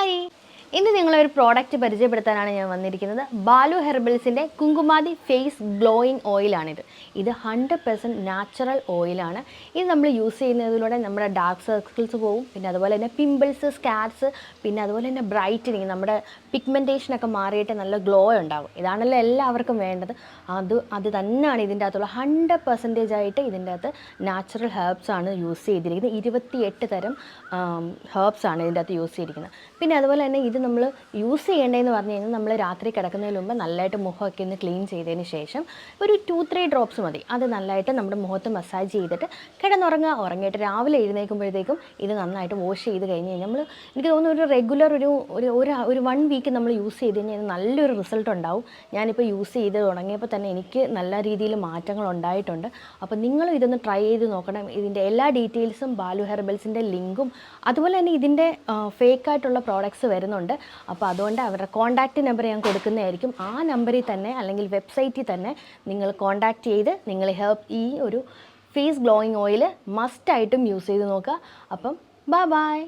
Hi, ഇന്ന് നിങ്ങളൊരു product പരിചയപ്പെടുത്താനാണ് ഞാൻ വന്നിരിക്കുന്നത്. ബാലു ഹെർബൽസിൻ്റെ കുങ്കുമാതി ഫേസ് ഗ്ലോയിങ് ഓയിലാണിത്. ഇത് 100% നാച്ചുറൽ ഓയിലാണ്. ഇത് നമ്മൾ യൂസ് ചെയ്യുന്നതിലൂടെ നമ്മുടെ ഡാർക്ക് സർക്കിൾസ് പോവും, പിന്നെ അതുപോലെ തന്നെ പിമ്പിൾസ്, സ്കാർസ്, പിന്നെ അതുപോലെ തന്നെ ബ്രൈറ്റനിങ്, നമ്മുടെ പിഗ്മെൻറ്റേഷനൊക്കെ മാറിയിട്ട് നല്ല ഗ്ലോ ഉണ്ടാകും. ഇതാണല്ലോ എല്ലാവർക്കും വേണ്ടത്. അത് തന്നെയാണ് ഇതിൻ്റെ അകത്തുള്ള 100% ആയിട്ട് ഇതിൻ്റെ അകത്ത് നാച്ചുറൽ ഹെർബ്സ് ആണ് യൂസ് ചെയ്തിരിക്കുന്നത്. 28 തരം ഹെർബ്സ് ആണ് ഇതിൻ്റെ അകത്ത് യൂസ് ചെയ്തിരിക്കുന്നത്. പിന്നെ അതുപോലെ തന്നെ ഇത് നമ്മൾ യൂസ് ചെയ്യേണ്ടതെന്ന് പറഞ്ഞു കഴിഞ്ഞാൽ നമ്മൾ രാത്രി കിടക്കുന്നതിന് മുമ്പ് നല്ലതായിട്ട് മുഖമൊക്കെ ഒന്ന് ക്ലീൻ ചെയ്തതിന് ശേഷം ഒരു 2-3 ഡ്രോപ്സ് മതി. അത് നല്ലതായിട്ട് നമ്മുടെ മുഖത്ത് മസാജ് ചെയ്തിട്ട് കിടന്നുറങ്ങുക. ഉറങ്ങിയിട്ട് രാവിലെ എഴുന്നേൽക്കുമ്പോഴത്തേക്കും ഇത് നന്നായിട്ട് വാഷ് ചെയ്ത് കഴിഞ്ഞ് കഴിഞ്ഞാൽ എനിക്ക് തോന്നുന്നു ഒരു റെഗുലർ ഒരു 1 വീക്ക് നമ്മൾ യൂസ് ചെയ്ത് കഴിഞ്ഞാൽ നല്ലൊരു റിസൾട്ട് ഉണ്ടാവും. ഞാനിപ്പോൾ യൂസ് ചെയ്ത് തുടങ്ങിയപ്പോൾ തന്നെ എനിക്ക് നല്ല രീതിയിൽ മാറ്റങ്ങൾ ഉണ്ടായിട്ടുണ്ട്. അപ്പോൾ നിങ്ങളും ഇതൊന്ന് ട്രൈ ചെയ്ത് നോക്കണം. ഇതിൻ്റെ എല്ലാ ഡീറ്റെയിൽസും ബാലു ഹെർബൽസിൻ്റെ ലിങ്കും അതുപോലെ തന്നെ ഇതിൻ്റെ ഫേക്കായിട്ടുള്ള പ്രോഡക്ട്സ് വരുന്നുണ്ട്. അപ്പോൾ അതുകൊണ്ട് അവരുടെ കോൺടാക്റ്റ് നമ്പർ ഞാൻ കൊടുക്കുന്നതായിരിക്കും. ആ നമ്പറിൽ തന്നെ അല്ലെങ്കിൽ വെബ്സൈറ്റിൽ തന്നെ നിങ്ങൾ കോൺടാക്റ്റ് ചെയ്ത് നിങ്ങൾ ഈ ഒരു ഫേസ് ഗ്ലോയിങ് ഓയിൽ മസ്റ്റായിട്ടും യൂസ് ചെയ്ത് നോക്കുക. അപ്പം ബൈ.